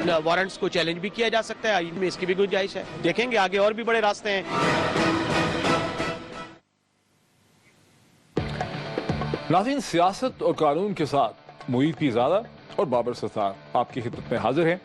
ان warrants کو challenge بھی کیا جا سکتا ہے, آئین میں اس کی بھی گنجائش ہے. دیکھیں گے آگے اور بھی بڑے راستے ہیں. ناظرین, سیاست اور قانون کے ساتھ معید پیرزادہ اور بابر ستار آپ کی خدمت میں حاضر ہیں.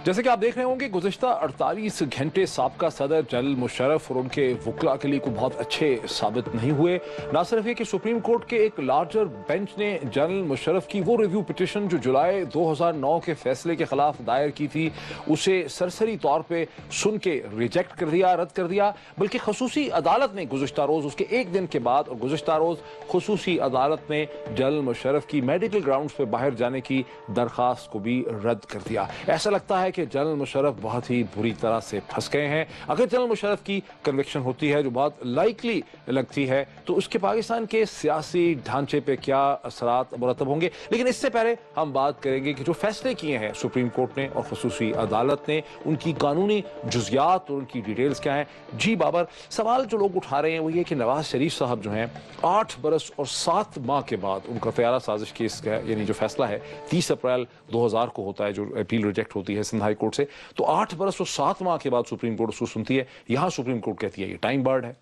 جیسے کہ آپ دیکھ رہے ہوں گے گزشتہ 48 گھنٹے سابقہ صدر جنرل مشرف اور ان کے وکلاء کے لیے کوئی بہت اچھے ثابت نہیں ہوئے. نہ صرف یہ کہ سپریم کورٹ کے ایک لارجر بینچ نے جنرل مشرف کی وہ ریویو پٹیشن جو جولائی 2009 کے فیصلے کے خلاف دائر کی تھی اسے سرسری طور پہ سن کے ریجیکٹ کر دیا, رد کر دیا, بلکہ خصوصی عدالت نے گزشتہ روز اس کے ایک دن کے بعد اور گزشتہ روز خصوصی عدالت نے جنرل مشرف کی میڈیکل گراؤنڈز پہ باہر جانے کی درخواست کو بھی رد کر دیا. ایسا لگتا ہے کہ جنرل مشرف بہت ہی بری طرح سے پھنس گئے ہیں. اگر جنرل مشرف کی کنوکشن ہوتی ہے جو بہت لائکلی لگتی ہے تو اس کے پاکستان کے سیاسی ڈھانچے پہ کیا اثرات مرتب ہوں گے. لیکن اس سے پہلے ہم بات کریں گے کہ جو فیصلے کیے ہیں سپریم کورٹ نے اور خصوصی عدالت نے, ان کی قانونی جزیات اور ان کی ڈیٹیلز کیا ہیں. جی بابر, سوال جو لوگ اٹھا رہے ہیں وہ یہ کہ نواز شریف صاحب جو ہیں 8 برس اور 7 ماہ کے بعد ان کا طیارہ سازش کیس کا یعنی جو فیصلہ ہے 30 اپریل 2000 کو ہوتا ہے جو اپیل ریجیکٹ ہوتی ہے سندھ ہائی کورٹ سے, تو 8 برس اور 7 ماہ کے بعد سپریم کورٹ اس کو سنتی ہے. یہاں سپریم کورٹ کہتی ہے یہ ٹائم بارڈ ہے.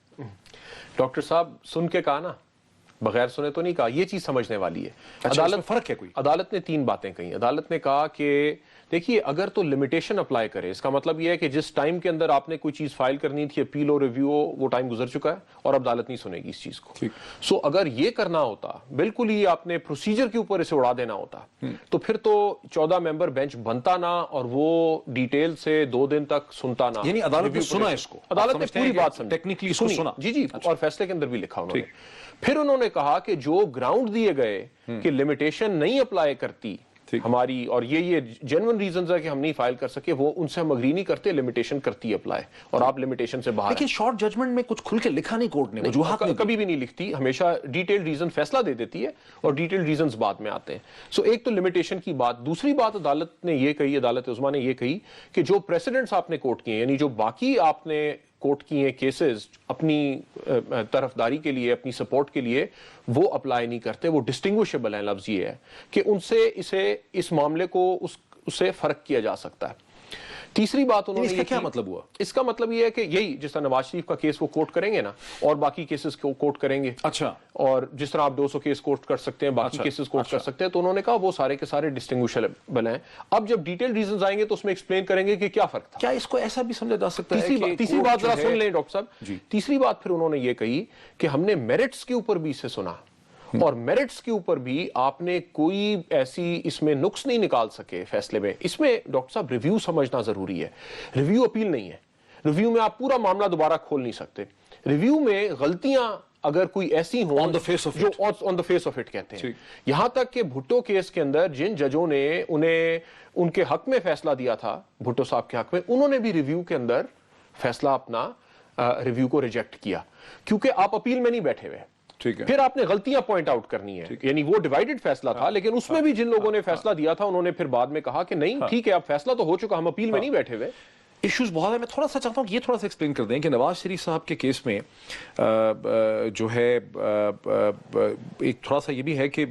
ڈاکٹر صاحب سن کے کہا نا, بغیر سنے تو نہیں کہا. یہ چیز سمجھنے والی ہے. عدالت فرق ہے کوئی. عدالت نے 3 باتیں کہیں. عدالت نے کہا کہ دیکھیے اگر تو لمیٹیشن اپلائی کرے, اس کا مطلب یہ ہے کہ جس ٹائم کے اندر آپ نے کوئی چیز فائل کرنی تھی, اپیل اور ریویو, وہ ٹائم گزر چکا ہے اور اب عدالت نہیں سنے گی اس چیز کو. سو اگر یہ کرنا ہوتا, بالکل ہی آپ نے پروسیجر کے اوپر اسے اڑا دینا ہوتا, تو پھر تو 14 ممبر بینچ بنتا نہ اور وہ ڈیٹیل سے 2 دن تک سنتا نہ. یعنی عدالت نے سنا اس کو, عدالت نے پوری بات سمجھی, ٹیکنیکلی اس کو سنا. جی جی, اور فیصلے کے اندر بھی لکھا انہوں نے. پھر انہوں نے کہا کہ جو گراؤنڈ دیے گئے کہ لمیٹیشن نہیں اپلائی کرتی ہماری, اور یہ جینون ریزنز ہے کہ ہم نہیں فائل کر سکے, وہ ان سے ہم اگری نہیں کرتے, لمیٹیشن کرتی اپلائی, اور آپ لمیٹیشن سے باہر. لیکن شارٹ ججمنٹ میں کچھ کھل کے لکھا نہیں کورٹ نے, وجوہات کبھی بھی نہیں لکھتی, ہمیشہ ڈیٹیل ریزن فیصلہ دے دیتی ہے اور ڈیٹیل ریزنز بعد میں آتے ہیں. سو ایک تو لمیٹیشن کی بات. دوسری بات عدالت نے یہ کہی, عدالت عظمیٰ نے یہ کہی کہ جو پریسیڈنٹس آپ نے کوٹ کیے, یعنی جو باقی آپ نے کوٹ کیے کیسز اپنی طرفداری کے لیے, اپنی سپورٹ کے لیے, وہ اپلائی نہیں کرتے, وہ ڈسٹنگوشیبل ہیں. لفظ یہ ہے کہ ان سے اس معاملے کو اس سے فرق کیا جا سکتا ہے. تیسری بات انہوں نے, اس کا کیا مطلب ہوا؟ اس کا مطلب یہ ہے کہ یہی جس طرح نواز شریف کا کیس وہ کوٹ کریں گے نا, اور باقی کیسز کو کوٹ کریں گے. اچھا. اور جس طرح آپ 200 کیس کوٹ کر سکتے ہیں, باقی کیسز کوٹ کر سکتے ہیں, تو انہوں نے کہا وہ سارے کے سارے ڈسٹنگوشیبل ہیں. اب جب ڈیٹیل ریزنز آئیں گے تو اس میں ایکسپلین کریں گے کہ کیا فرق تھا. کیا اس کو ایسا بھی سمجھا جا سکتا ہے کہ تیسری بات ذرا سن لیں ڈاکٹر صاحب. تیسری بات پھر انہوں نے یہ کہی کہ ہم نے میرٹس کے اوپر بھی اسے سنا, اور میرٹس کے اوپر بھی آپ نے کوئی ایسی اس میں نقص نہیں نکال سکے فیصلے میں. اس میں ڈاکٹر صاحب ریویو سمجھنا ضروری ہے. ریویو اپیل نہیں ہے. ریویو میں آپ پورا معاملہ دوبارہ کھول نہیں سکتے. ریویو میں غلطیاں اگر کوئی ایسی ہوں جو آن دا فیس آف اٹ کہتے ہیں. یہاں تک کہ بھٹو کیس کے اندر جن ججوں نے انہیں ان کے حق میں فیصلہ دیا تھا, بھٹو صاحب کے حق میں, انہوں نے بھی ریویو کے اندر فیصلہ اپنا ریویو کو ریجیکٹ کیا, کیونکہ آپ اپیل میں نہیں بیٹھے ہوئے. پھر آپ نے غلطیاں پوائنٹ آؤٹ کرنی ہے. یعنی وہ ڈیوائیڈڈ فیصلہ تھا, لیکن اس میں بھی جن لوگوں نے فیصلہ دیا تھا انہوں نے پھر بعد میں کہا کہ نہیں ٹھیک ہے, اب فیصلہ تو ہو چکا, ہم اپیل میں نہیں بیٹھے ہوئے. ایشوز بہت ہے. میں تھوڑا سا چاہتا ہوں کہ یہ تھوڑا سا ایکسپلین کر دیں کہ نواز شریف صاحب کے کیس میں جو ہے ایک تھوڑا سا یہ بھی ہے کہ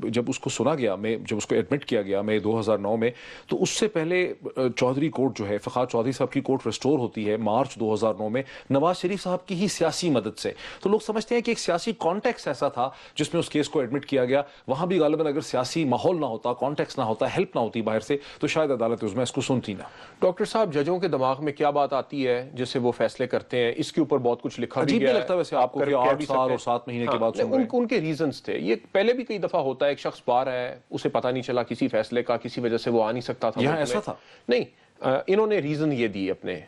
جب اس کو سنا گیا, جب اس کو ایڈمٹ کیا گیا مئی 2009 میں, تو اس سے پہلے چودھری کورٹ جو ہے, فخار چودھری صاحب کی کورٹ ریسٹور ہوتی ہے مارچ 2009 میں نواز شریف صاحب کی ہی سیاسی مدد سے. تو لوگ سمجھتے ہیں کہ ایک سیاسی کانٹیکس ایسا تھا جس میں اس کیس کو ایڈمٹ کیا گیا. وہاں بھی غالباً اگر سیاسی ماحول نہ ہوتا, کانٹیکس نہ ہوتا, ہیلپ نہ ہوتی باہر سے, تو شاید عدالت عظمیٰ اس کو سنتی نہ. ڈاکٹر صاحب ججوں کے دماغ میں کیا بات آتی ہے جس سے وہ فیصلے کرتے ہیں, اس کے اوپر بہت کچھ لکھا بھی گیا ہے. لگتا ہے ویسے آپ کو کہ 8 سال اور 7 مہینے کے بعد ان کے ریزنز تھے. یہ پہلے بھی کئی دفعہ ہوتا ہے, ایک شخص باہر ہے, اسے پتہ نہیں چلا کسی فیصلے کا, کسی وجہ سے وہ آ نہیں سکتا تھا. یہاں ایسا تھا نہیں. انہوں نے ریزن یہ دی اپنے,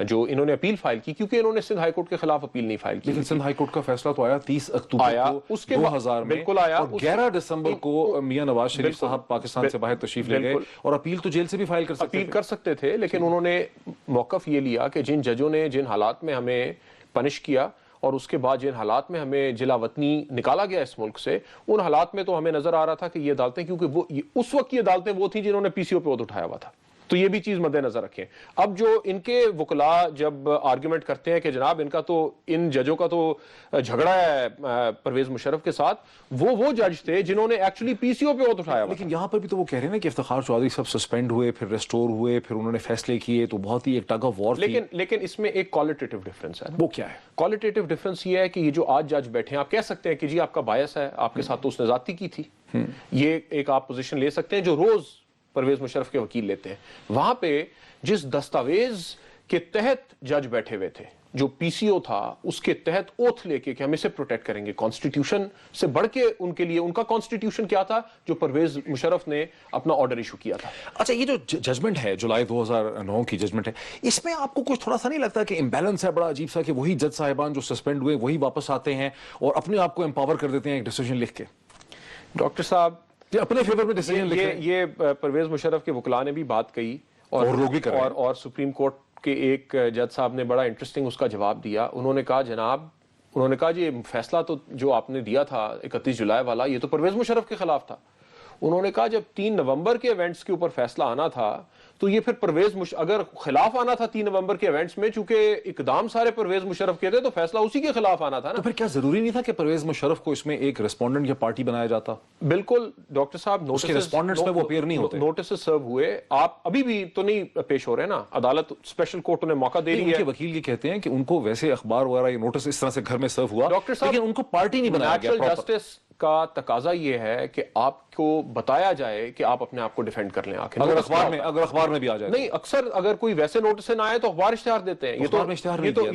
جو انہوں نے اپیل فائل کی, کیونکہ انہوں نے سندھ ہائی کورٹ کے خلاف اپیل نہیں فائل کی. لیکن سندھ ہائی کورٹ کا فیصلہ تو آیا 30 اکتوبر کو 2000 میں, بالکل آیا. 11 دسمبر کو میاں نواز شریف صاحب پاکستان سے باہر تشریف لے گئے, اور اپیل تو جیل سے بھی فائل کر سکتے تھے. لیکن انہوں نے موقف یہ لیا کہ جن ججوں نے جن حالات میں ہمیں پنش کیا, اور اس کے بعد جن حالات میں ہمیں جلا وطنی نکالا گیا اس ملک سے, ان حالات میں تو ہمیں نظر آ رہا تھا کہ یہ عدالتیں, کیونکہ وہ اس وقت یہ عدالتیں وہ تھیں جنہوں نے پی سی او پہ عہد اٹھایا ہوا تھا. تو یہ بھی چیز مد نظر رکھیں. اب جو ان کے وکلاء جب آرگیومنٹ کرتے ہیں کہ جناب ان کا تو ان ججوں کا تو جھگڑا ہے پرویز مشرف کے ساتھ, وہ جج تھے جنہوں نے ایکچولی پی سی او پہ ووٹ اٹھایا. لیکن یہاں پر بھی تو وہ کہہ رہے ہیں نا کہ افتخار چودھری صاحب سسپینڈ ہوئے, پھر ریسٹور ہوئے, پھر انہوں نے فیصلے کیے, تو بہت ہی ایک ٹگ آف وار تھی. لیکن اس میں ایک کوالٹیٹیو ڈفرنس ہے. وہ کیا ہے؟ کوالٹیٹیو ڈفرنس یہ ہے کہ یہ جو آج جج بیٹھے ہیں, آپ کہہ سکتے ہیں کہ جی آپ کا بایس ہے, آپ کے ساتھ تو اس نے زیادتی کی تھی, یہ ایک آپ پوزیشن لے سکتے ہیں جو روز پرویز مشرف کے وکیل لیتے ہیں. وہاں پہ جس دستاویز کے تحت جج بیٹھے ہوئے تھے, جو پی سی او تھا, اس کے تحت اوتھ لے کے کہ ہم اسے پروٹیکٹ کریں گے, کانسٹیٹیوشن سے بڑھ کے ان کے لیے ان کا کانسٹیٹیوشن کیا تھا جو پرویز مشرف نے اپنا آرڈر ایشو کیا تھا. اچھا, یہ جو ججمنٹ ہے جولائی 2009 کی ججمنٹ ہے, اس میں آپ کو کچھ تھوڑا سا نہیں لگتا کہ امبیلنس ہے بڑا عجیب سا, کہ وہی جج صاحبان جو سسپینڈ ہوئے وہی واپس آتے ہیں اور اپنے آپ کو امپاور کر دیتے ہیں ایک ڈیسیجن لکھ کے؟ ڈاکٹر صاحب اپنے فیور میں ڈیسیجن لکھ رہے ہیں. یہ پرویز مشرف کے وکلاء نے بھی بات کہی اور لوگ بھی کر رہے ہیں. اور سپریم کورٹ کے ایک جج صاحب نے بڑا انٹرسٹنگ اس کا جواب دیا. انہوں نے کہا جناب, انہوں نے کہا جی فیصلہ تو جو آپ نے دیا تھا 31 جولائی والا, یہ تو پرویز مشرف کے خلاف تھا. انہوں نے کہا جب 3 نومبر کے ایونٹس کے اوپر فیصلہ آنا تھا تو یہ پھر اگر خلاف آنا تھا 3 نومبر کے ایونٹس میں, چونکہ اقدام سارے پرویز مشرف کے تھے, تو فیصلہ اسی کے خلاف آنا تھا نا. تو پھر کیا ضروری نہیں تھا کہ پرویز مشرف کو اس میں ایک ریسپونڈنٹ یا پارٹی بنایا جاتا؟ بالکل ڈاکٹر صاحب, ریسپونڈنٹس میں وہ اپیئر نہیں ہوتے, نوٹسز سرو ہوئے, آپ ابھی بھی تو نہیں پیش ہو رہے نا, عدالت اسپیشل کورٹ انہیں موقع دے رہی ہے. ان کے وکیل یہ کہتے ہیں کہ ان کو ویسے اخبار وغیرہ یہ نوٹس اس طرح سے گھر میں سرو ہوا, لیکن ان کو پارٹی نہیں بنایا گیا. نیچرل جسٹس کا تقاضا یہ ہے کہ آپ کو بتایا جائے کہ آپ اپنے آپ کو ڈیفینڈ کر لیں. اگر اخبار میں بھی آ جائے نہیں, اکثر اگر کوئی ویسے نوٹس سے نہ آئے تو اخبار اشتہار دیتے ہیں. یہ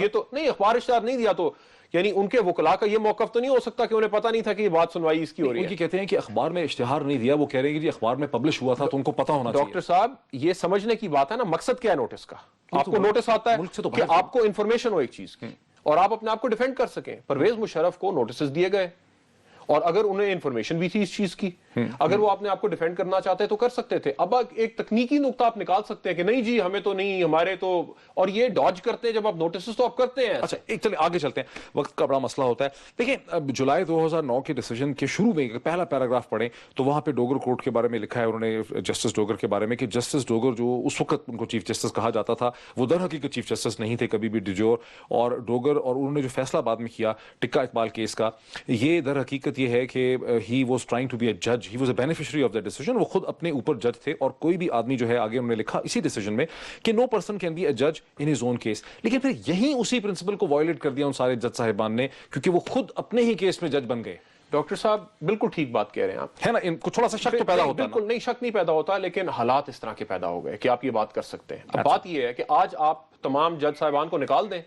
تو نہیں, اخبار اشتہار نہیں دیا تو یعنی ان کے وکلاء کا یہ موقف تو نہیں ہو سکتا کہ انہیں پتہ نہیں تھا کہ یہ بات سنوائی اس کی ہو رہی ہے. ان کی کہتے ہیں کہ اخبار میں اشتہار نہیں دیا, وہ کہہ رہے ہیں کہ جی اخبار میں پبلش ہوا تھا تو ان کو پتہ ہونا چاہیے. ڈاکٹر صاحب, یہ سمجھنے کی بات ہے نا, مقصد کیا ہے نوٹس کا. آپ کو نوٹس آتا ہے کہ آپ کو انفارمیشن ہو ایک چیز کی اور آپ اپنے آپ کو ڈیفینڈ کر سکیں. پرویز مشرف کو نوٹسز دیے گئے اور اگر انہیں انفارمیشن بھی تھی اس چیز کی, اگر وہ اپنے آپ کو ڈیفینڈ کرنا چاہتے تو کر سکتے تھے. اب ایک تکنیکی نقطہ آپ نکال سکتے ہیں کہ نہیں جی ہمیں تو نہیں, ہمارے تو, اور یہ ڈاج کرتے ہیں جب آپ نوٹسز تو آپ کرتے ہیں. اچھا ایک چلیں آگے چلتے ہیں, وقت کا بڑا مسئلہ ہوتا ہے. دیکھیں جولائی 2009 کے ڈیسیجن کے شروع میں پہلا پیراگراف پڑھیں تو وہاں پہ ڈوگر کورٹ کے بارے میں لکھا ہے انہوں نے, جسٹس ڈوگر کے بارے میں, کہ جسٹس ڈوگر جو اس وقت ان کو چیف جسٹس کہا جاتا تھا, وہ در حقیقت چیف جسٹس نہیں تھے کبھی بھی, ڈیجور اور ڈوگر, اور انہوں نے جو فیصلہ بعد میں کیا ٹکا اقبال کیس کا, یہ در حقیقت یہ ہے کہ he was trying to be a judge, he was a beneficiary of that decision. وہ خود اپنے اوپر جج تھے, اور کوئی بھی آدمی جو ہے آگے انہوں نے لکھا اسی ڈیسیجن میں کہ no person can be a judge in his own case. لیکن پھر یہیں اسی پرنسپل کو وائلیٹ کر دیا ان سارے جج صاحبان نے, کیونکہ وہ خود اپنے ہی کیس میں جج بن گئے. ڈاکٹر صاحب بالکل ٹھیک بات کہہ رہے ہیں آپ, ہے نا, ان کو تھوڑا سا شک تو پیدا ہوتا ہے. بالکل نہیں, شک نہیں پیدا ہوتا, لیکن حالات اس طرح کے پیدا ہو گئے کہ آپ یہ بات کر سکتے ہیں. اب بات یہ ہے کہ آج آپ تمام جج صاحبان کو نکال دیں,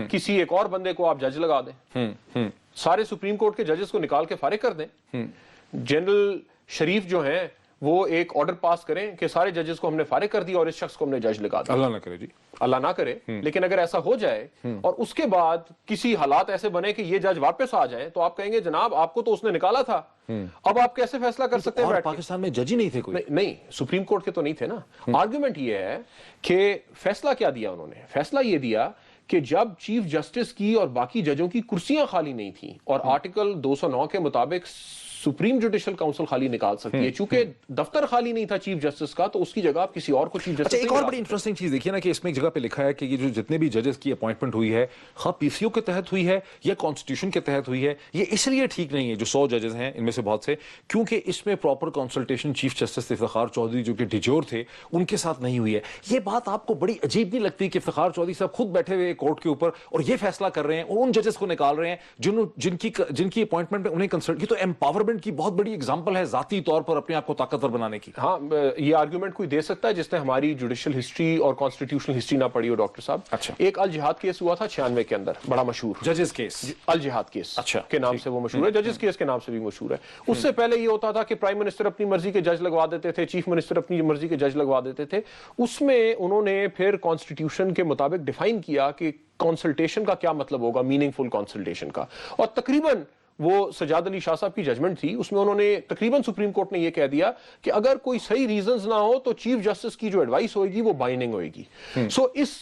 کسی ایک اور بندے کو آپ جج لگا دیں, سارے سپریم کورٹ کے ججز کو نکال کے فارغ کر دیں, جنرل شریف جو ہیں وہ ایک آرڈر پاس کریں کہ سارے ججز کو ہم نے فارغ کر دیا اور اس شخص کو ہم نے جج لگا دیا. اللہ نہ کرے جی, اللہ نہ کرے, لیکن اگر ایسا ہو جائے اور اس کے بعد کسی حالات ایسے بنے کہ یہ جج واپس آ جائیں تو آپ کہیں گے جناب آپ کو تو اس نے نکالا تھا, اب آپ کیسے فیصلہ کر سکتے ہیں؟ پاکستان میں جج ہی نہیں تھے کوئی. نہیں, سپریم کورٹ کے تو نہیں تھے نا. آرگومنٹ یہ ہے کہ فیصلہ کیا دیا انہوں نے, فیصلہ یہ دیا کہ جب چیف جسٹس کی اور باقی ججوں کی کرسیاں خالی نہیں تھیں, اور آرٹیکل 209 کے مطابق سپریم جوڈیشل کاؤنسل خالی نکال سکتی ہے, چونکہ دفتر خالی نہیں تھا چیف جسٹس کا تو اس کی جگہ آپ کسی اور کو چیف جسٹس. ایک اور بڑی انٹرسٹنگ چیز دیکھیے نا کہ اس میں ایک جگہ پہ لکھا ہے کہ یہ جو جتنے بھی ججز کی اپوائنٹمنٹ ہوئی ہے, خواہ پی سی او کے تحت ہوئی ہے یا کانسٹیٹیوشن کے تحت ہوئی ہے, یہ اس لیے ٹھیک نہیں ہے جو 100 ججز ہیں ان میں سے بہت سے, کیونکہ اس میں proper consultation chief justice Iftikhar Chaudhry جو کہ ڈیجور تھے ان کے ساتھ نہیں ہوئی ہے. یہ بات آپ کو بڑی عجیب نہیں لگتی کہ افتخار چودھری صاحب خود بیٹھے ہوئے کورٹ کے اوپر اور یہ فیصلہ کر رہے ہیں اور ان ججز کو نکال رہے ہیں جن کی اپوائنٹمنٹ میں انہیں کنسلٹ کی؟ تو امپاورمنٹ کی بہت بڑی ایگزامپل ہے ذاتی طور پر اپنے آپ کو طاقتور بنانے کی. ہاں, یہ آرگومنٹ کوئی دے سکتا ہے جس نے ہماری جوڈیشل ہسٹری اور کانسٹیٹیوشنل ہسٹری نہ پڑھی ہو ڈاکٹر صاحب. اچھا, ایک الجہاد کیس ہوا تھا 96 کے اندر, بڑا مشہور ججز کیس, الجہاد کیس کے نام سے وہ مشہور ہے, ججز کیس کے نام سے بھی مشہور ہے. اس سے پہلے یہ ہوتا تھا کہ پرائم منسٹر اپنی مرضی کے جج لگوا دیتے تھے, چیف منسٹر اپنی مرضی کے جج لگوا دیتے تھے. اس میں انہوں نے پھر کانسٹیٹیوشن کے مطابق ڈیفائن کیا کہ کنسلٹیشن کا کیا مطلب ہوگا, میننگ فل کنسلٹیشن کا, اور تقریباً وہ سجاد علی شاہ صاحب کی ججمنٹ تھی، اس میں انہوں نے تقریباً سپریم کورٹ نے یہ کہہ دیا کہ اگر کوئی صحیح ریزنز نہ ہو تو چیف جسٹس کی جو ایڈوائس ہوئے گی وہ بائنڈنگ ہوئے گی. سو اس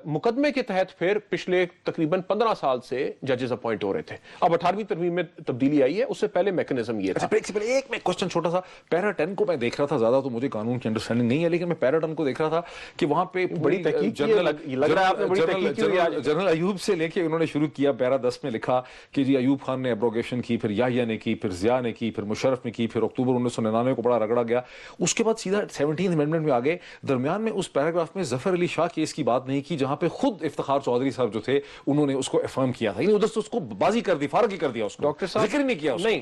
مقدمے کے تحت پھر پچھلے تقریباً 15 سال سے ججز اپوائنٹ ہو رہے تھے. اب 18ویں ترمیم میں تبدیلی آئی ہے، اس سے پہلے میکنزم یہ تھا. ایک میں کوشچن چھوٹا سا، پیرا 10 کو میں دیکھ رہا تھا، زیادہ تو مجھے قانون کی انڈرسٹینڈنگ نہیں ہے، لیکن میں پیرا 10 کو دیکھ رہا تھا کہ وہاں پہ بڑی تحقیق لگ رہا ہے آپ نے بڑی تحقیق کی ہوئی ہے. جنرل ایوب سے لے کے انہوں نے شروع کیا، پیرا 10 میں لکھا کہ جی ایوب خان نے ایبروگیشن کی، پھر یحییٰ نے کی، پھر ضیاء نے کی، پھر مشرف نے کی، پھر اکتوبر 1999 کو بڑا رگڑا گیا. اس کے بعد سیدھا 17th امینڈمنٹ میں آگے. درمیان میں اس پیراگراف میں ظفر علی شاہ کیس کی بات نہیں کی جہاں پہ خود افتخار چودھری صاحب جو تھے انہوں نے اس کو افرم کیا تھا، یعنی ادھر سے اس کو بازی کر دی، فارغ ہی کر دیا اس کو. ڈاکٹر صاحب ذکر نہیں کیا اس نہیں،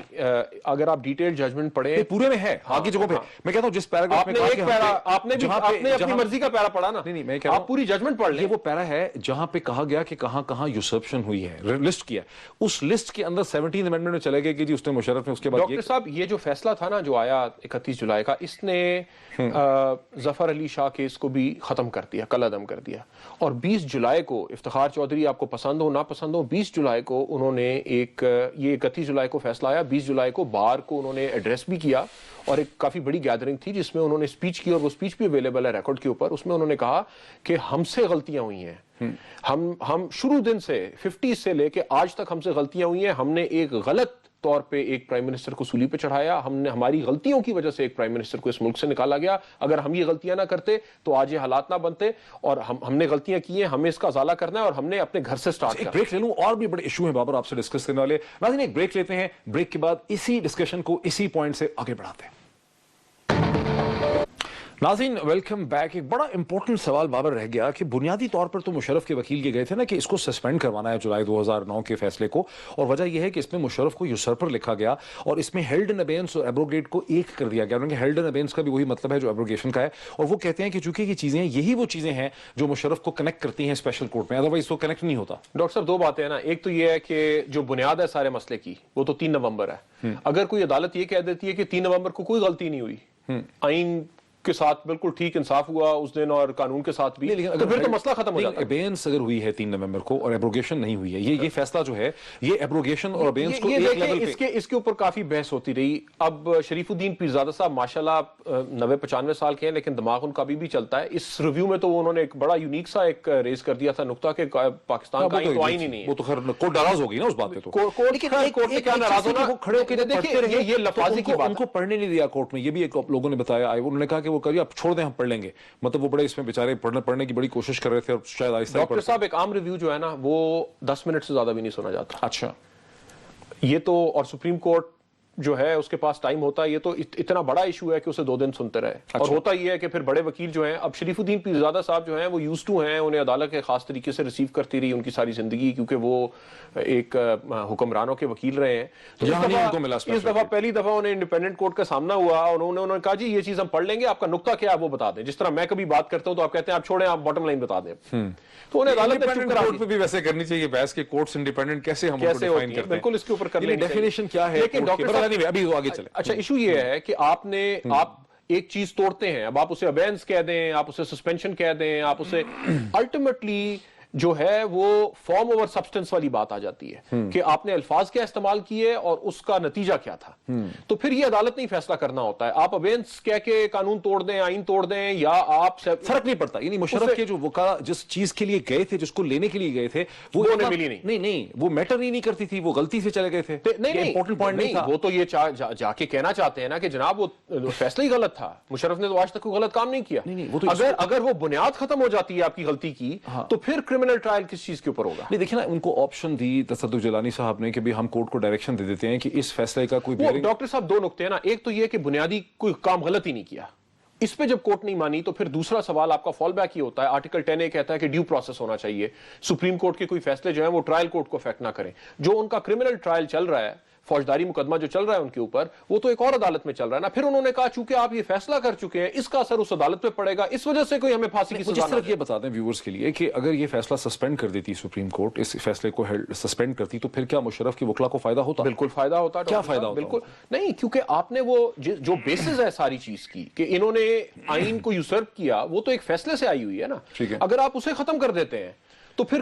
اگر آپ ڈیٹیل ججمنٹ پڑھیں پورے میں ہے آگے جگہوں پہ. میں کہتا ہوں جس پیراگراف میں آپ نے اپنی مرضی کا پیرا پڑھا نا، نہیں میں کہہ رہا ہوں آپ پوری ججمنٹ پڑھ لیں. یہ وہ پیرا ہے جہاں پہ کہا گیا کہ کہاں کہاں یوسرپشن ہوئی ہے، لسٹ کیا. اس لسٹ کے اندر 17th امینڈمنٹ میں چلے گئے کہ جی اس نے مشرف نے اس کے بعد. ڈاکٹر صاحب یہ جو فیصلہ تھا نا جو آیا 31 جولائی کا، اس نے ظفر علی شاہ کیس کو بھی ختم کر دیا، کل عدم کر دیا. اور 20 جولائی کو افتخار چودھری آپ کو پسند ہو نہ پسند ہو، 20 جولائی کو انہوں نے یہ 31 جولائی کو فیصلہ آیا، 20 جولائی کو بار کو انہوں نے ایڈریس بھی کیا اور ایک کافی بڑی گیدرنگ تھی جس میں انہوں نے اسپیچ کی، اور وہ اسپیچ بھی اویلیبل ہے ریکارڈ کے اوپر. اس میں انہوں نے کہا کہ ہم سے غلطیاں ہوئی ہیں، ہم شروع دن سے 50 سے لے کے آج تک ہم سے غلطیاں ہوئی ہیں. ہم نے ایک غلط طور پہ ایک پرائم منسٹر کو سولی پہ چڑھایا، ہماری غلطیوں کی وجہ سے ایک پرائم منسٹر کو اس ملک سے نکالا گیا. اگر ہم یہ غلطیاں نہ کرتے تو آج یہ حالات نہ بنتے، اور ہم نے غلطیاں کی ہیں، ہمیں اس کا ازالہ کرنا ہے اور ہم نے اپنے گھر سے سٹارٹ کرنا ہے. ایک بریک لے لوں، اور بھی بڑے ایشو ہیں بابر آپ سے ڈسکس کرنے والے. ناظرین ایک بریک لیتے ہیں، بریک کے بعد اسی ڈسکشن کو اسی پوائنٹ سے آگے بڑھاتے ہیں. ناظرین ویلکم بیک. ایک بڑا امپورٹنٹ سوال بابر رہ گیا کہ بنیادی طور پر تو مشرف کے وکیل یہ گئے تھے نا کہ اس کو سسپینڈ کروانا ہے جولائی 2009 کے فیصلے کو، اور وجہ یہ ہے کہ اس میں مشرف کو یوسرپر لکھا گیا اور اس میں ہیلڈ ان ابینس اور ایبروگیٹ کو ایک کر دیا گیا. ہیلڈ ان ابینس کا بھی وہی مطلب ہے جو ایبروگیشن کا ہے، اور وہ کہتے ہیں کہ چونکہ یہ چیزیں یہی وہ چیزیں ہیں جو مشرف کو کنیکٹ کرتی ہیں اسپیشل کورٹ میں، ادروائز وہ کنیکٹ نہیں ہوتا. ڈاکٹر صاحب دو باتیں ہیں نا، ایک تو یہ ہے کہ جو بنیاد ہے سارے مسئلے کی وہ تو 3 نومبر ہے. اگر کوئی عدالت یہ کہہ دیتی ہے کہ 3 نومبر کو کوئی غلطی نہیں ہوئی، آئین کے ساتھ بالکل ٹھیک انصاف ہوا اس دن اور قانون کے ساتھ بھی، تو پھر تو مسئلہ ختم ہو جاتا ہے. ابینس اگر ہوئی ہے 3 نومبر کو اور ایبروگیشن نہیں ہوئی ہے، یہ فیصلہ جو ہے یہ ایبروگیشن اور ابینس کو ایک لیول پہ اس کے اوپر کافی بحث ہوتی رہی. اب شریف الدین پیرزادہ صاحب ماشاءاللہ 90-95 سال کے ہیں لیکن دماغ ان کا بھی چلتا ہے. اس ریویو میں تو انہوں نے ایک بڑا یونیک سا ایک ریز کر دیا تھا نقطہ کہ پاکستان کا تو آئین ہی نہیں ہے. وہ تو خیر کورٹ ناراض ہوگی نا اس بات پہ، تو کورٹ نے کیا ناراض ہونا، کھڑے ہو کے دیکھیں یہ لفاظی کی بات ان کو پڑھنے نہیں دیا کورٹ میں. یہ بھی ایک لوگوں نے بتایا، انہوں نے کہا کہ وہ کریے آپ چھوڑ دیں ہم پڑھ لیں گے. مطلب وہ بڑے اس میں بیچارے پڑھنے کی بڑی کوشش کر رہے تھے اور شاید آہستہ. ڈاکٹر صاحب ایک عام ریویو جو ہے نا وہ 10 منٹ سے زیادہ بھی نہیں سنا جاتا. اچھا یہ تو، اور سپریم کورٹ جو ہے اس کے پاس ٹائم ہوتا ہے، یہ تو اتنا بڑا ایشو ہے کہ اسے 2 دن سنتے رہے. اور ہوتا یہ ہے کہ پھر بڑے وکیل جو ہیں، اب شریف الدین پیرزادہ صاحب جو ہیں وہ یوز ٹو ہیں، انہیں عدالت کے خاص طریقے سے ریسیو کرتی رہی ان کی ساری زندگی، کیونکہ وہ ایک حکمرانوں کے وکیل رہے ہیں. تو اس دفعہ پہلی دفعہ انہیں انڈیپینڈنٹ کورٹ کا سامنا ہوا اور انہوں نے کہا جی یہ چیز ہم پڑھ لیں گے، آپ کا نقطہ کیا ہے وہ بتا دیں. جس طرح میں کبھی بات کرتا ہوں تو آپ کہتے ہیں آپ چھوڑیں، آپ باٹم لائن بتا دیں. تو انہیں عدالت نے چپ کرا دی. کورٹ پہ بھی ویسے کرنی چاہیے بحث کہ کورٹس انڈیپینڈنٹ کیسے ہم کو ڈیفائن کرتے ہیں، بالکل اس کے اوپر کرنے کی ڈیفینیشن کیا ہے. لیکن ڈاکٹر صاحب ابھی آگے چلیں. اچھا ایشو یہ ہے کہ آپ ایک چیز توڑتے ہیں، اب آپ اسے ابینس کہہ دیں، آپ اسے سسپینشن کہہ دیں، آپ اسے الٹیمیٹلی جو ہے وہ فارم اوور سبسٹنس والی بات آ جاتی ہے کہ آپ نے الفاظ کیا استعمال کیے اور اس کا نتیجہ کیا تھا. تو پھر یہ عدالت نہیں فیصلہ کرنا ہوتا ہے. آپ ابینس کہہ کے قانون توڑ دیں، آئین توڑ دیں، یا آپ فرق نہیں پڑتا. یعنی مشرف کے جو وکلا جس چیز کے لیے گئے تھے، جس کو لینے کے لیے گئے تھے، وہ انہیں ملی نہیں، وہ میٹر ہی نہیں کرتی تھی، وہ غلطی سے چلے گئے تھے. امپورٹنٹ پوائنٹ نہیں تھا. وہ تو یہ جا کے کہنا چاہتے ہیں نا کہ جناب وہ فیصلہ ہی غلط تھا، مشرف نے تو آج تک کوئی غلط کام نہیں کیا. اگر وہ بنیاد ختم ہو جاتی ہے آپ کی غلطی کی، تو پھر کرمنل ٹرائل کس چیز کے اوپر ہوگا؟ نہیں دیکھیں نا، ان کو آپشن دی تصدق جیلانی صاحب نے کہ بھی ہم کورٹ کو ڈائریکشن دے دیتے ہیں کہ اس فیصلے کا کوئی بیئرنگ. ڈاکٹر صاحب 2 نقطے ہیں نا، ایک تو یہ کہ بنیادی کوئی کام غلط ہی نہیں کیا، اس پہ جب کورٹ نہیں مانی تو پھر دوسرا سوال آپ کا فال بیک ہی ہوتا ہے. آرٹیکل 10 یہ کہتا ہے کہ ڈیو پروسیس ہونا چاہیے. سپریم کورٹ کے کوئی فیصلے جو ہیں وہ ٹرائل کورٹ کو افیکٹ نہ کریں. جو ان کا کرمنل ٹرائل چل رہا ہے، فوجداری مقدمہ جو چل رہا ہے ان کے اوپر، وہ تو ایک اور عدالت میں چل رہا ہے نا. پھر انہوں نے کہا چونکہ آپ یہ فیصلہ کر چکے ہیں، اس کا اثر اس عدالت پہ پڑے گا، اس وجہ سے کوئی ہمیں پھانسی کی سزا نہ دے. یہ بتا دیں ویورز کے لیے کہ اگر یہ فیصلہ سسپینڈ کر دیتی سپریم کورٹ، اس فیصلے کو سسپینڈ کرتی، تو پھر کیا مشرف کی وکلا کو فائدہ ہوتا؟ بالکل فائدہ ہوتا. کیا فائدہ ہوتا؟ بالکل نہیں، کیونکہ آپ نے وہ جو بیسز ہے ساری چیز کی کہ انہوں نے آئین کو یوسرپ کیا، وہ تو ایک فیصلے سے آئی ہوئی ہے نا. اگر آپ اسے ختم کر دیتے ہیں تو پھر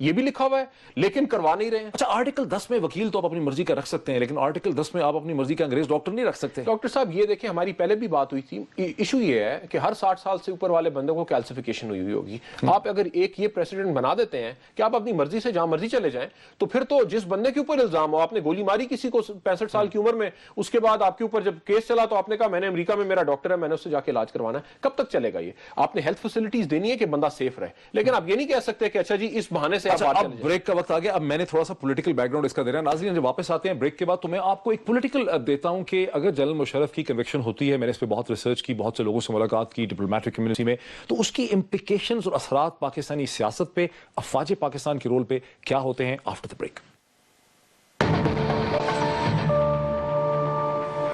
یہ بھی لکھا ہوا ہے, لیکن کروا نہیں رہے ہیں. اچھا, آرٹیکل 10 میں وکیل تو آپ اپنی مرضی کا رکھ سکتے ہیں, لیکن آرٹیکل 10 میں آپ اپنی مرضی کا انگریز ڈاکٹر نہیں رکھ سکتے. ڈاکٹر صاحب یہ دیکھیں, ہماری پہلے بھی بات ہوئی تھی, ایشو یہ ہے کہ ہر 60 سال سے اوپر والے بندوں کو کیلسیفیکیشن ہوئی ہوگی. آپ اگر ایک یہ پریسیڈنٹ بنا دیتے ہیں کہ آپ اپنی مرضی سے جہاں مرضی چلے جائیں, تو پھر تو جس بندے کے اوپر الزام ہو, آپ نے گولی ماری کسی کو 65 سال کی عمر میں, اس کے بعد آپ کے اوپر جب کیس چلا تو آپ نے کہا میں نے امریکہ میں میرا ڈاکٹر ہے, میں نے اس سے جا کے علاج کروانا ہے. کب تک چلے گا یہ؟ آپ نے ہیلتھ فیسلٹیز دینی ہے کہ بندہ سیف رہے, لیکن آپ یہ نہیں کہہ سکتے کہ اچھا جی اس بہانے سے اب بریک کا وقت آ گیا. اب میں نے تھوڑا سا پولیٹیکل بیک گراؤنڈ اس کا دے رہا ہے. ناظرین جب واپس آتے ہیں بریک کے بعد تو میں آپ کو ایک پولیٹیکل دیتا ہوں کہ اگر جنرل مشرف کی کنوکشن ہوتی ہے, میں نے اس پہ بہت ریسرچ کی, بہت سے لوگوں سے ملاقات کی ڈپلومیٹک کمیونٹی میں, تو اس کی امپلیکیشنز اور اثرات پاکستانی سیاست پہ, افواج پاکستان کے رول پہ کیا ہوتے ہیں آفٹر دا بریک.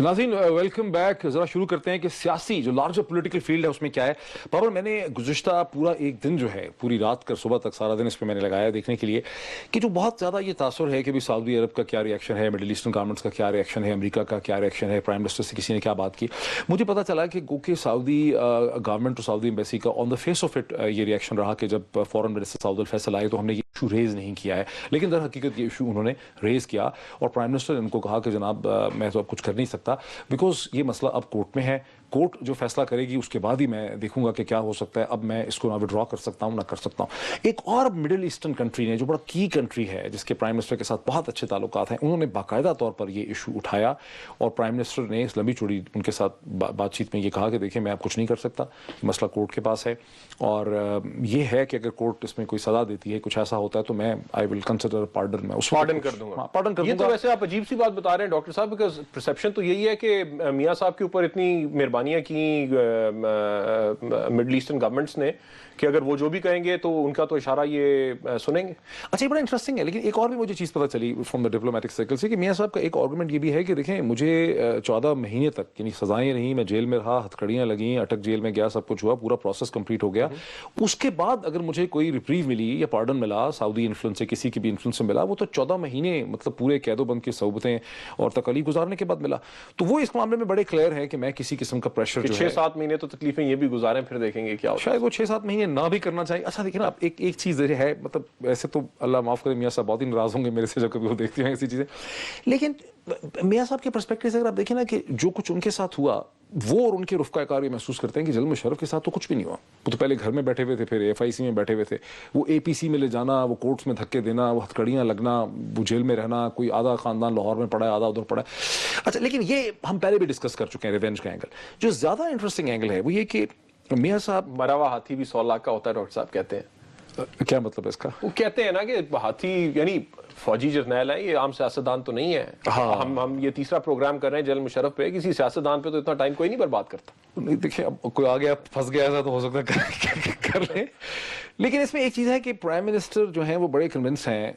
ناظرین ویلکم بیک. ذرا شروع کرتے ہیں کہ سیاسی جو لارجر پولیٹیکل فیلڈ ہے اس میں کیا ہے. بابر, میں نے گزشتہ پورا ایک دن جو ہے, پوری رات کر صبح تک سارا دن اس پہ میں نے لگایا دیکھنے کے لیے کہ جو بہت زیادہ یہ تاثر ہے کہ بھی سعودی عرب کا کیا ریئیکشن ہے, مڈل ایسٹرن گورنمنٹس کا کیا ریئیکشن ہے, امریکہ کا کیا ریئیکشن ہے, پرائم منسٹر سے کسی نے کیا بات کی. مجھے پتا چلا کہ گو کہ سعودی گورنمنٹ اور سعودی ایمبیسی کا آن دا فیس آف اٹ یہ ریئیکشن رہا کہ جب فورن منسٹر سعود الفیصل آئے تو ہم نے یہ ایشو ریز نہیں کیا ہے, لیکن در حقیقت یہ ایشو انہوں نے ریز کیا اور پرائم منسٹر نے ان کو کہا کہ جناب میں تو اب کچھ کر نہیں سکتا, بیکاز یہ مسئلہ اب کورٹ میں ہے, کورٹ جو فیصلہ کرے گی اس کے بعد ہی میں دیکھوں گا کہ کیا ہو سکتا ہے, اب میں اس کو نہ وڈرا کر سکتا ہوں نہ کر سکتا ہوں. ایک اور مڈل ایسٹرن کنٹری نے جو بڑا کی کنٹری ہے جس کے پرائم منسٹر کے ساتھ بہت اچھے تعلقات ہیں, انہوں نے باقاعدہ طور پر یہ ایشو اٹھایا اور پرائم منسٹر نے اس لمبی چوڑی ان کے ساتھ بات چیت میں یہ کہا کہ دیکھیں میں اب کچھ نہیں کر سکتا, مسئلہ کورٹ کے پاس ہے, اور یہ ہے کہ اگر کورٹ اس میں کوئی سزا دیتی ہے, کچھ ایسا ہوتا ہے تو میں آئی ول کنسیڈر پارڈن, میں اس پارڈن کر دوں گا. پارڈن کر دوں یہ گا. تو ویسے آپ عجیب سی بات بتا رہے ہیں ڈاکٹر صاحب, بیکاز پرسیپشن تو یہی ہے کہ میاں صاحب کے اوپر اتنی مہربانیاں کی مڈل ایسٹرن گورنمنٹس نے کہ اگر وہ جو بھی کہیں گے تو ان کا تو اشارہ یہ سنیں گے. اچھا, یہ بڑا انٹرسٹنگ ہے, لیکن ایک اور بھی مجھے چیز پتہ چلی فرام دا ڈپلومیٹک سرکل سے کہ میاں صاحب کا ایک آرگومنٹ یہ بھی ہے کہ دیکھیں مجھے 14 مہینے تک یعنی سزائیں رہیں, میں جیل میں رہا, ہتھکڑیاں لگیں, اٹک جیل میں گیا, سب کچھ ہوا, پورا پروسیس کمپلیٹ ہو گیا. اس کے بعد اگر مجھے کوئی ریپریو ملی یا پارڈن ملا سعودی انفلوئنس سے, کسی کی بھی انفلوئنس سے ملا, وہ تو 14 مہینے مطلب پورے قید و بند کی صحبتیں اور تکالیف گزارنے کے بعد ملا. تو وہ اس معاملے میں بڑے کلیئر ہے کہ میں کسی قسم کا پریشر جو ہے 6-7 مہینے تو تکلیفیں یہ بھی گزاریں, پھر دیکھیں گے کیا ہوتا ہے. شاید وہ 6-7 مہینے نہ بھی کرنا چاہیے. اچھا دیکھیں نا, ایک چیز ہے, مطلب ویسے تو اللہ معاف کرے میاں صاحب بہت ہی ناراض ہوں گے میرے سے جب کبھی وہ دیکھتے ہیں ایسی چیزیں, لیکن میاں صاحب کے پرسپیکٹو سے اگر آپ دیکھیں نا کہ جو کچھ ان کے ساتھ ہوا, وہ اور ان کے رفقا کار یہ محسوس کرتے ہیں کہ جنرل مشرف کے ساتھ تو کچھ بھی نہیں ہوا. وہ تو پہلے گھر میں بیٹھے ہوئے تھے, پھر FIC میں بیٹھے ہوئے تھے, وہ APC میں لے جانا, وہ کورٹس میں دھکے دینا, وہ ہتھکڑیاں لگنا, وہ جیل میں رہنا, کوئی آدھا خاندان لاہور میں پڑا ہے, آدھا ادھر پڑا ہے. اچھا, لیکن یہ ہم پہلے بھی ڈسکس کر چکے ہیں ریونج کا اینگل. جو زیادہ انٹرسٹنگ اینگل ہے وہ یہ کہ میاں صاحب, مرا ہوا ہاتھی بھی 100 لاکھ کا ہوتا ہے ڈاکٹر صاحب کہتے ہیں. کیا مطلب ہے اس کا؟ وہ کہتے ہیں نا کہ ہاتھی یعنی فوجی جرنیل ہیں, یہ عام سیاستدان تو نہیں ہے. ہم یہ تیسرا پروگرام کر رہے ہیں جنرل مشرف پہ, کسی سیاستدان پہ تو اتنا ٹائم کوئی نہیں برباد کرتا. نہیں دیکھیں, اب کوئی آ گیا پھنس گیا ایسا تو ہو سکتا ہے کر لیں, لیکن اس میں ایک چیز ہے کہ پرائم منسٹر جو ہیں وہ بڑے کنونس ہیں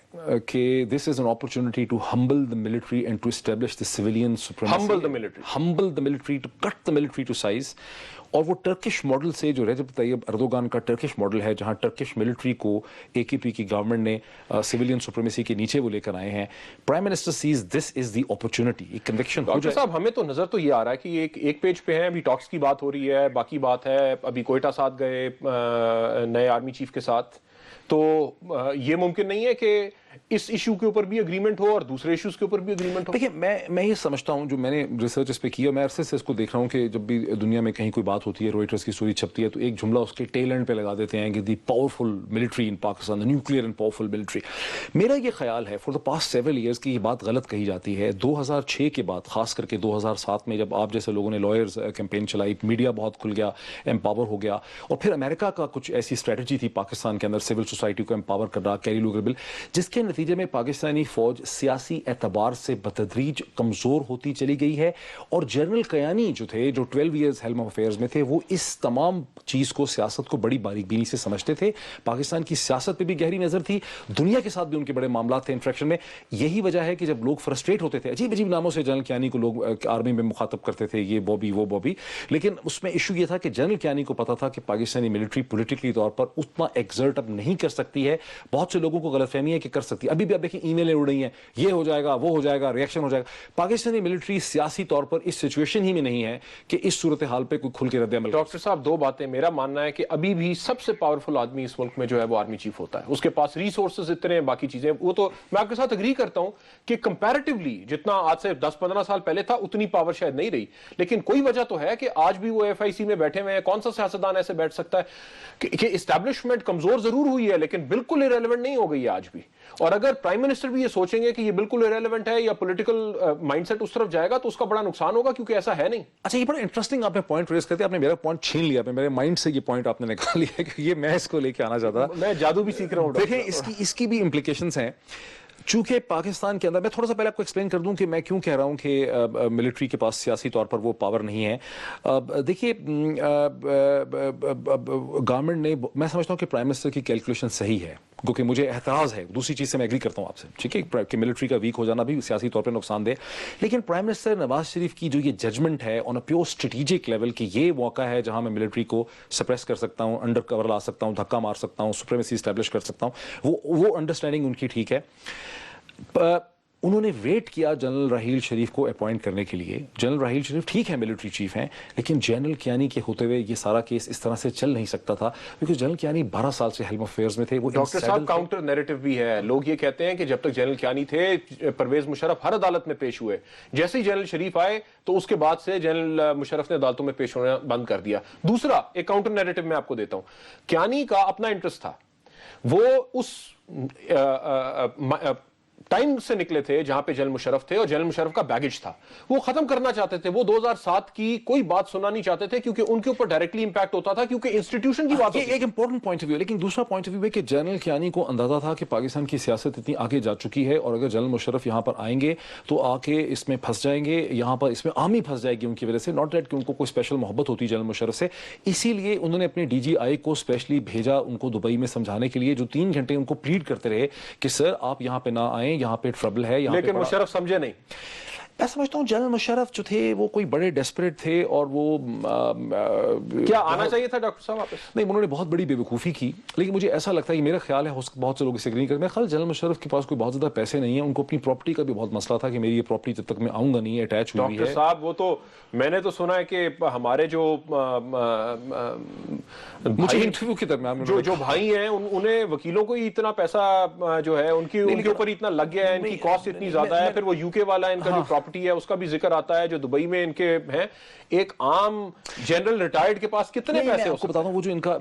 کہ this is an opportunity to humble the military and to establish the civilian supremacy, humble the military, to cut the military to size. اور وہ ٹرکش ماڈل سے, جو رجب طیب اردوغان کا ٹرکش ماڈل ہے جہاں Turkish military کو AKP کی government نے سویلین سپریمیسی کے نیچے وہ لے کر آئے ہیں, prime minister says this is the opportunity. ایک کنوکشن ہو ڈاکٹر صاحب, ہمیں تو نظر تو یہ آ رہا ہے کہ ایک پیج پہ ہے, ابھی ٹاکس کی بات ہو رہی ہے, باقی بات ہے ابھی کوئٹہ ساتھ گئے نئے آرمی چیف کے ساتھ, تو یہ ممکن نہیں ہے کہ اس ایشو کے اوپر بھی اگریمنٹ ہو اور دوسرے ایشوز کے اوپر بھی اگریمنٹ ہو. دیکھیں, میں یہ سمجھتا ہوں, جو میں نے ریسرچ اس پہ کیا, میں عرصے سے اس کو دیکھ رہا ہوں کہ جب بھی دنیا میں کہیں کوئی بات ہوتی ہے, روئٹرز کی اسٹوری چھپتی ہے, تو ایک جملہ اس کے ٹیل اینڈ پہ لگا دیتے ہیں کہ the powerful military in Pakistan, nuclear and powerful military. میرا یہ خیال ہے فار دا پاسٹ 7 ایئرس کی یہ بات غلط کہی جاتی ہے. 2006 کے بعد, خاص کر کے 2007 میں جب آپ جیسے لوگوں نے لائرز کیمپین چلائی, میڈیا بہت کھل گیا, امپاور ہو گیا, اور پھر امریکہ کا کچھ ایسی اسٹریٹجی تھی پاکستان کے اندر سول سوسائٹی کو امپاور کرنا, کیری لوگر بل, جس کے نتیجے میں پاکستانی فوج سیاسی اعتبار سے بتدریج کمزور ہوتی چلی گئی ہے. اور جنرل کیانی جو تھے, جو 12 ایئرز ہیلم آف افیئرز میں تھے, وہ اس تمام چیز کو, سیاست کو بڑی باریک بینی سے سمجھتے تھے. پاکستان کی سیاست پہ بھی گہری نظر تھی, دنیا کے ساتھ بھی ان کے بڑے معاملات تھے انٹریکشن میں. یہی وجہ ہے کہ جب لوگ فرسٹریٹ ہوتے تھے, عجیب عجیب ناموں سے جنرل کیانی کو لوگ آرمی میں مخاطب کرتے تھے, یہ بوبی وہ بوبی, لیکن اس میں ایشو یہ تھا کہ جنرل کیانی کو پتا تھا کہ پاکستانی ملٹری پولیٹیکلی طور پر اتنا ایگزرٹ اب نہیں نہیں کر سکتی ہے. بہت سے لوگوں کو غلط فہمی ہے کہ کر سکتی ہے. ابھی بھی آپ دیکھیں ای میلیں اڑ رہی ہیں, یہ ہو جائے گا, وہ ہو جائے گا, ریئیکشن ہو جائے گا. پاکستانی ملٹری سیاسی طور پر اس سچویشن ہی میں نہیں ہے کہ اس صورتحال پہ کوئی کھل کے رد عمل. ڈاکٹر صاحب دو باتیں. میرا ماننا ہے کہ ابھی بھی سب سے پاورفل آدمی اس ملک میں جو ہے وہ آرمی چیف ہوتا ہے. اس کے پاس ریسورسز اتنے ہیں, باقی چیزیں, وہ تو میں آپ کے ساتھ اگری کرتا ہوں کہ کمپیریٹیولی جتنا آج سے 10-15 سال پہلے تھا اتنی پاور شاید نہیں رہی, لیکن کوئی وجہ تو ہے کہ آج بھی وہ ایف آئی سی میں بیٹھے ہوئے ہیں. کون سا سیاستدان ایسے بیٹھ سکتا ہے کہ اسٹیبلشمنٹ کمزور ضرور ہوئی ہے لیکن بالکل ایریلیونٹ نہیں ہو گئی ہے آج بھی. اور اگر پرائم منسٹر بھی یہ سوچیں گے کہ یہ بالکل ایریلیونٹ ہے یا پولیٹیکل مائنڈ سیٹ اس طرف جائے گا تو اس کا بڑا نقصان ہوگا, کیونکہ ایسا ہے نہیں. اچھا, یہ بڑا انٹرسٹنگ آپ نے پوائنٹ ریز کرتے, آپ نے میرا پوائنٹ چھین لیا, میرے مائنڈ سے یہ پوائنٹ آپ نے نکال لیا کہ یہ میں اس کو لے کے آنا چاہتا تھا. میں جادو بھی سیکھ رہا ہوں. دیکھیں اس کی بھی امپلیکیشنز ہیں. چونکہ پاکستان کے اندر, میں تھوڑا سا پہلے آپ کو ایکسپلین کر دوں کہ میں کیوں کہہ رہا ہوں کہ ملٹری کے پاس سیاسی طور پر وہ پاور نہیں ہے. دیکھیے گورنمنٹ نے, میں سمجھتا ہوں کہ پرائم منسٹر کی کیلکولیشن صحیح ہے, کیونکہ مجھے اعتراض ہے دوسری چیز سے, میں ایگری کرتا ہوں آپ سے, ٹھیک ہے, کہ ملٹری کا ویک ہو جانا بھی سیاسی طور پر نقصان دہ. لیکن پرائم منسٹر نواز شریف کی جو یہ ججمنٹ ہے آن اے پیور اسٹریٹجک لیول کہ یہ موقع ہے جہاں میں ملٹری کو سپریس کر سکتا ہوں, انڈر کور لا سکتا ہوں, دھکا مار سکتا ہوں, سپریمیسی اسٹیبلش کر سکتا ہوں, وہ انڈرسٹینڈنگ ان کی ٹھیک ہے. انہوں نے ویٹ کیا جنرل راحیل شریف کو اپوائنٹ کرنے کے لیے. جنرل راحیل شریف ٹھیک ہے ملٹری چیف ہیں, لیکن جنرل کیانی کے ہوتے ہوئے یہ سارا کیس اس طرح سے چل نہیں سکتا تھا, کیونکہ جنرل کیانی 12 سال سے ہیلم افیئرز میں تھے. وہ ڈاکٹر صاحب کاؤنٹر نیریٹو بھی ہے. لوگ یہ کہتے ہیں کہ جب تک جنرل کیانی تھے پرویز مشرف ہر عدالت میں پیش ہوئے, جیسے ہی جنرل شریف آئے تو اس کے بعد سے جنرل مشرف نے عدالتوں میں پیش ہونا بند کر دیا. دوسرا ایک کاؤنٹر نیریٹو میں آپ کو دیتا ہوں. کیانی کا اپنا انٹرسٹ تھا, وہ اس ٹائم سے نکلے تھے جہاں پہ جنرل مشرف تھے اور جنرل مشرف کا بیگیج تھا, وہ ختم کرنا چاہتے تھے. وہ 2007 کی کوئی بات سننا نہیں چاہتے تھے کیونکہ ان کے اوپر ڈائریکٹلی امپیکٹ ہوتا تھا, کیونکہ انسٹیٹیوشن کی بات ہوتی ہے. ایک امپورٹنٹ پوائنٹ آف ویو. لیکن دوسرا پوائنٹ آف ویو ہے کہ جنرل کیانی کو اندازہ تھا کہ پاکستان کی سیاست اتنی آگے جا چکی ہے اور اگر جنرل مشرف یہاں پر آئیں گے تو آ کے اس میں پھنس جائیں گے, یہاں پر اس میں عامی پھنس جائے گی ان کی وجہ سے. ناٹ دیٹ کہ ان کو کوئی اسپیشل محبت ہوتی جنرل مشرف سے, اسی لیے انہوں نے اپنے ڈی جی آئی کو اسپیشلی بھیجا ان کو دبئی میں سمجھانے کے لیے, جو 3 گھنٹے ان کو پلیڈ کرتے رہے کہ سر آپ یہاں پہ نہ آئیں, یہاں پہ ٹربل ہے. لیکن مشرف سمجھے نہیں. میں سمجھتا ہوں جنرل مشرف جو تھے وہ کوئی بڑے ڈیسپریٹ تھے, اور وہ کیا آنا چاہیے تھا ڈاکٹر صاحب واپس؟ نہیں, انہوں نے بہت بڑی بے وقوفی کی. لیکن مجھے ایسا لگتا ہے کہ میرا خیال ہے بہت سے لوگ اسے اگری نہیں کرتے. میرا خیال جنرل مشرف کے پاس کوئی بہت زیادہ پیسے نہیں ہیں, ان کو اپنی پراپرٹی کا بھی بہت مسئلہ تھا کہ میری یہ پراپرٹی جب تک میں آؤں گا نہیں اٹیچ ہوئی ہے. ڈاکٹر صاحب وہ تو میں نے تو سنا ہے کہ ہمارے جو مجھے انٹرویو کے درمیان جو بھائی ہیں انہیں وکیلوں کو ہی اتنا پیسہ جو ہے ان کے اوپر اتنا لگ گیا ہے, ان کی کاسٹ اتنی زیادہ ہے. پھر وہ یو کے والا ان کا جو پراپرٹی ہے اس کا بھی ذکر آتا ہے جو دبئی میں ان کے ہیں. ایک عام جنرل ریٹائرڈ کے پاس کتنے پیسے؟ آپ کو بتاتا ہوں, وہ جو ان کا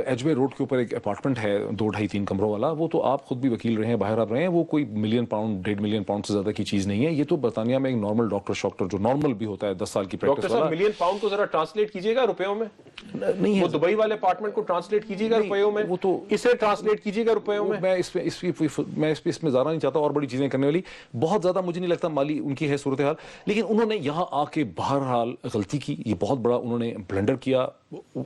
ایجوے روڈ کے اوپر ایک اپارٹمنٹ ہے 2-2.5-3 کمروں والا, وہ تو آپ خود بھی وکیل رہے ہیں, باہر آپ رہے ہیں, وہ کوئی £1 ملین 1.5 ملین پاؤنڈ سے زیادہ کی چیز نہیں ہے. یہ تو برطانیہ میں ایک نارمل ڈاکٹر جو نارمل بھی ہوتا ہے 10 سال کی پریکٹس والا. £1 ملین کو ذرا ٹرانسلیٹ کیجیے گا روپیوں میں. نہیں ہے, وہ دبئی والے اپارٹمنٹ کو ٹرانسلیٹ کیجیے گا روپیوں میں, وہ تو اسے ٹرانسلیٹ کیجیے گا روپیوں میں. میں اس میں زیادہ نہیں چاہتا, اور بڑی چیزیں کرنے والی بہت زیادہ مجھے نہیں لگتا مالی ان کی ہے صورتحال. لیکن انہوں نے یہاں آ کے بہرحال غلطی کی, یہ بہت بڑا انہوں نے بلنڈر کیا.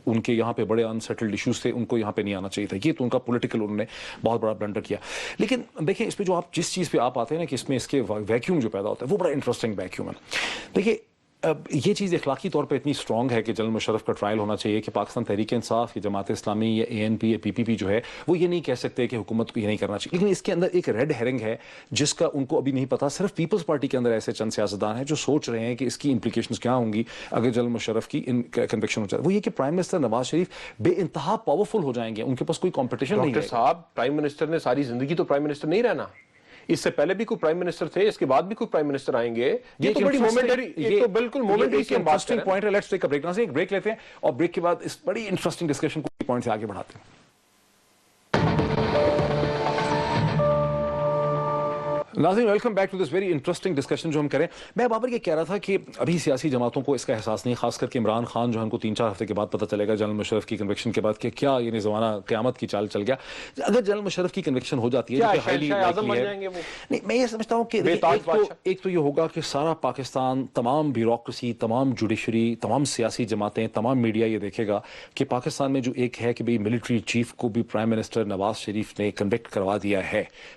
ان کے یہاں پہ بڑے انسیٹلڈ ایشوز تھے, ان کو یہاں پہ نہیں آنا چاہیے تھا. یہ تو ان کا پولیٹیکل انہوں نے بہت بڑا بلنڈر کیا. لیکن دیکھیں اس پہ جو آپ جس چیز پہ آپ آتے ہیں نا کہ اس میں اس کے ویکیوم جو پیدا ہوتا ہے وہ بڑا انٹرسٹنگ ویکیوم ہے. دیکھیے یہ چیز اخلاقی طور پہ اتنی اسٹرانگ ہے کہ جنرل مشرف کا ٹرائل ہونا چاہیے, کہ پاکستان تحریک انصاف یا جماعت اسلامی یا ANP یا PPP جو ہے وہ یہ نہیں کہہ سکتے کہ حکومت کو یہ نہیں کرنا چاہیے. لیکن اس کے اندر ایک ریڈ ہیرنگ ہے جس کا ان کو ابھی نہیں پتا. صرف پیپلز پارٹی کے اندر ایسے چند سیاستدان ہیں جو سوچ رہے ہیں کہ اس کی امپلیکیشنز کیا ہوں گی اگر جنرل مشرف کی کنوکشن ہو جائے. وہ یہ کہ پرائم منسٹر نواز شریف بے انتہا پاورفل ہو جائیں گے, ان کے پاس کوئی کمپٹیشن نہیں ہے. ڈاکٹر صاحب پرائم منسٹر نے ساری زندگی تو پرائم منسٹر نہیں رہنا. اس سے پہلے بھی کوئی پرائم منسٹر تھے, اس کے بعد بھی کوئی پرائم منسٹر آئیں گے. یہ تو بڑی مومنٹری, یہ تو بالکل مومنٹری کی بات ہے. پوائنٹ ہے. Let's take a break. ایک بریک لیتے ہیں اور بریک کے بعد اس بڑی انٹرسٹنگ ڈسکشن کو پوائنٹ سے آگے بڑھاتے ہیں. ناظرین welcome back to this very interesting discussion جو ہم کریں. میں بابر یہ کہہ رہا تھا کہ ابھی سیاسی جماعتوں کو اس کا احساس نہیں, خاص کر کے عمران خان جو ہے ان کو 3-4 ہفتے کے بعد پتہ چلے گا جنرل مشرف کی کنوکشن کے بعد کہ کیا یہ زمانہ قیامت کی چال چل گیا. اگر جنرل مشرف کی کنوکشن ہو جاتی ہے نہیں, میں یہ سمجھتا ہوں کہ ایک تو یہ ہوگا کہ سارا پاکستان, تمام بیوروکریسی, تمام جوڈیشری, تمام سیاسی جماعتیں, تمام میڈیا یہ دیکھے گا کہ پاکستان میں جو ایک ہے کہ بھئی ملٹری چیف کو بھی پرائم منسٹر نواز شریف نے کنوکٹ کروا دیا ہے,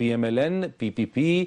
PMLN, PPP,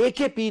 AKP